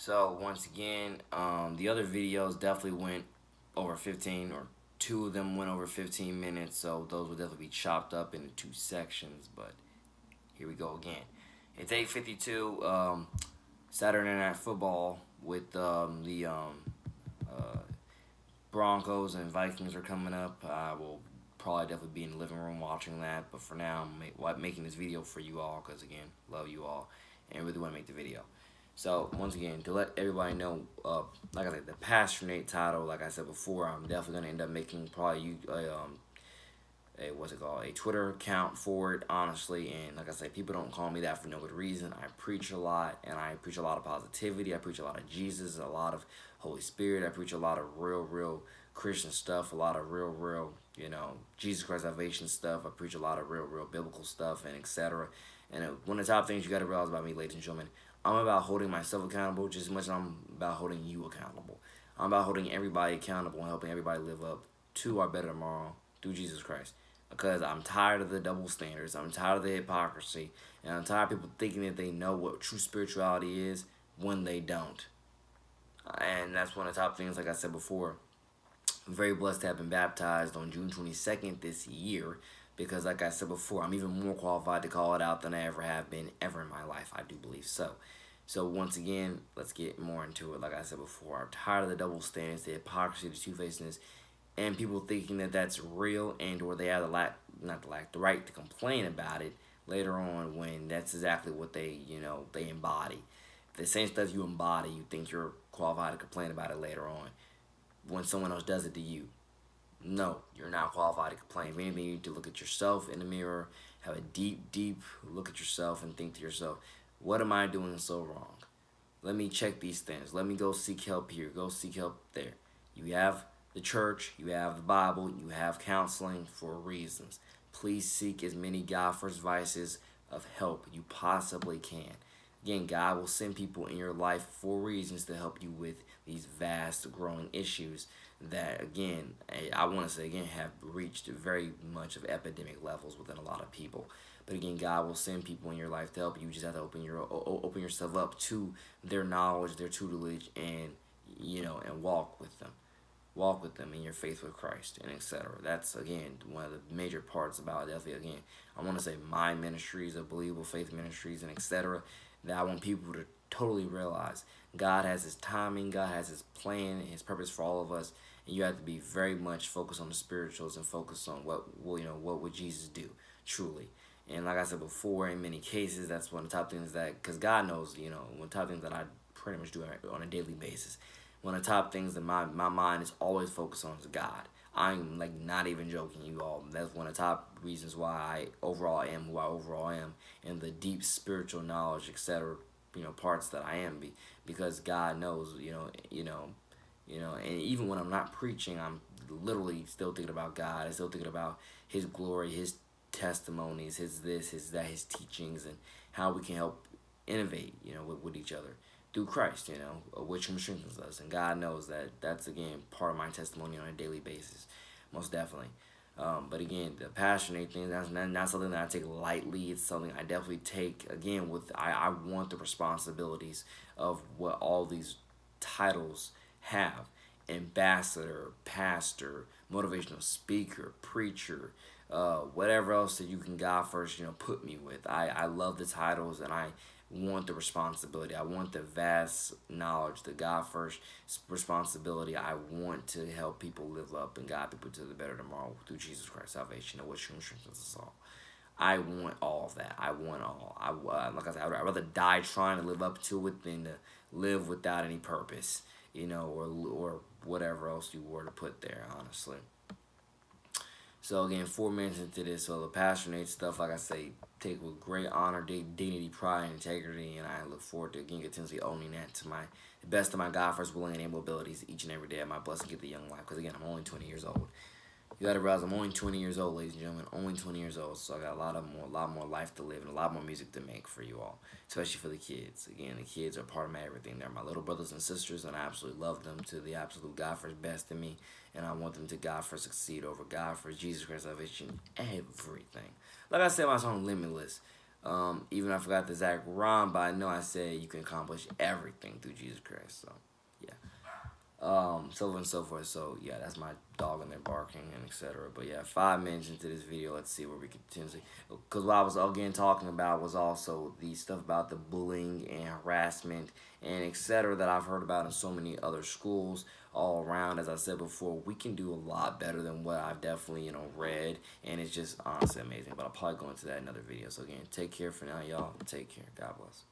So once again, the other videos definitely went over 15, or two of them went over 15 minutes. So those will definitely be chopped up into two sections. But here we go again. It's 8:52. Saturday Night Football with the uh, Broncos and Vikings are coming up. I will probably definitely be in the living room watching that. But for now, I'm making this video for you all because again, love you all and really want to make the video. So once again, to let everybody know, like I said, the Passionate title, like I said before, I'm definitely gonna end up making probably a what's it called, a Twitter account for it, honestly. And like I said, people don't call me that for no good reason. I preach a lot, and I preach a lot of positivity. I preach a lot of Jesus, a lot of Holy Spirit. I preach a lot of real Christian stuff, a lot of real, Jesus Christ salvation stuff. I preach a lot of real biblical stuff, and etc. And one of the top things you got to realize about me, ladies and gentlemen, I'm about holding myself accountable just as much as I'm about holding you accountable. I'm about holding everybody accountable and helping everybody live up to our better tomorrow through Jesus Christ. Because I'm tired of the double standards, I'm tired of the hypocrisy, and I'm tired of people thinking that they know what true spirituality is when they don't. And that's one of the top things, like I said before. I'm very blessed to have been baptized on June 22nd this year because, like I said before, I'm even more qualified to call it out than I ever have been ever in my life. I do believe so. So once again, let's get more into it. Like I said before, I'm tired of the double standards, the hypocrisy, the two-facedness, and people thinking that that's real and or they have the right to complain about it later on when that's exactly what they embody. The same stuff you embody, you think you're qualified to complain about it later on when someone else does it to you. No, you're not qualified to complain. If anything, you need to look at yourself in the mirror, have a deep look at yourself and think to yourself, what am I doing so wrong? Let me check these things. Let me go seek help here. Go seek help there. You have the church, you have the Bible, you have counseling for reasons. Please seek as many God-first vices of help you possibly can. Again, God will send people in your life for reasons to help you with these vast growing issues that, again, I want to say again, have reached very much of epidemic levels within a lot of people. But again, God will send people in your life to help you. You just have to open yourself up to their knowledge, their tutelage, and and walk with them in your faith with Christ, and etc. That's again one of the major parts about definitely again. I want to say my ministries of believable faith ministries and etc. That I want people to totally realize God has His timing, God has His plan, His purpose for all of us, and you have to be very much focused on the spirituals and focus on what would Jesus do truly. And like I said before, in many cases, that's one of the top things that, because God knows, one of the top things that I pretty much do on a daily basis. One of the top things that my mind is always focused on is God. I'm like not even joking, you all. That's one of the top reasons why I overall am who I overall am, and the deep spiritual knowledge, etc. Parts that I am, because God knows, and even when I'm not preaching, I'm literally still thinking about God. I'm still thinking about His glory, His testimonies, His this, His that, His teachings, and how we can help innovate, with each other through Christ, which strengthens us. And God knows that that's, again, part of my testimony on a daily basis, most definitely. But again, the passionate thing, that's not something that I take lightly. It's something I definitely take, again, I want the responsibilities of what all these titles have. Ambassador, pastor, motivational speaker, preacher, whatever else that you can God first, put me with. I love the titles, and I want the responsibility. I want the vast knowledge, the God first responsibility. I want to help people live up and guide people to the better tomorrow through Jesus Christ salvation, and which strengthens us all. I want all of that. I want all. Like I said, I'd rather die trying to live up to it than to live without any purpose, or whatever else you were to put there, honestly. So again, 4 minutes into this, so the passionate stuff, like I say, take with great honor, dignity, pride, and integrity, and I look forward to again continuously owning that to the best of my God first willing and able abilities each and every day of my blessed gift of young life. Because again, I'm only 20 years old. You gotta realize I'm only 20 years old, ladies and gentlemen. Only 20 years old, so I got a lot more life to live and a lot more music to make for you all, especially for the kids. Again, the kids are part of my everything. They're my little brothers and sisters, and I absolutely love them to the absolute God first best in me, and I want them to God first succeed over God first, Jesus Christ salvation, everything. Like I said, my song Limitless. Even I forgot the exact rhyme, but I know I said you can accomplish everything through Jesus Christ. So yeah. So on and so forth. So yeah, that's my dog and they're barking and etc. But yeah, 5 minutes into this video, let's see where we continue. Because what I was again talking about was also the stuff about the bullying and harassment and etc. that I've heard about in so many other schools all around. As I said before, we can do a lot better than what I've definitely read, and it's just honestly amazing. But I'll probably go into that in another video. So again, take care for now, y'all. Take care. God bless.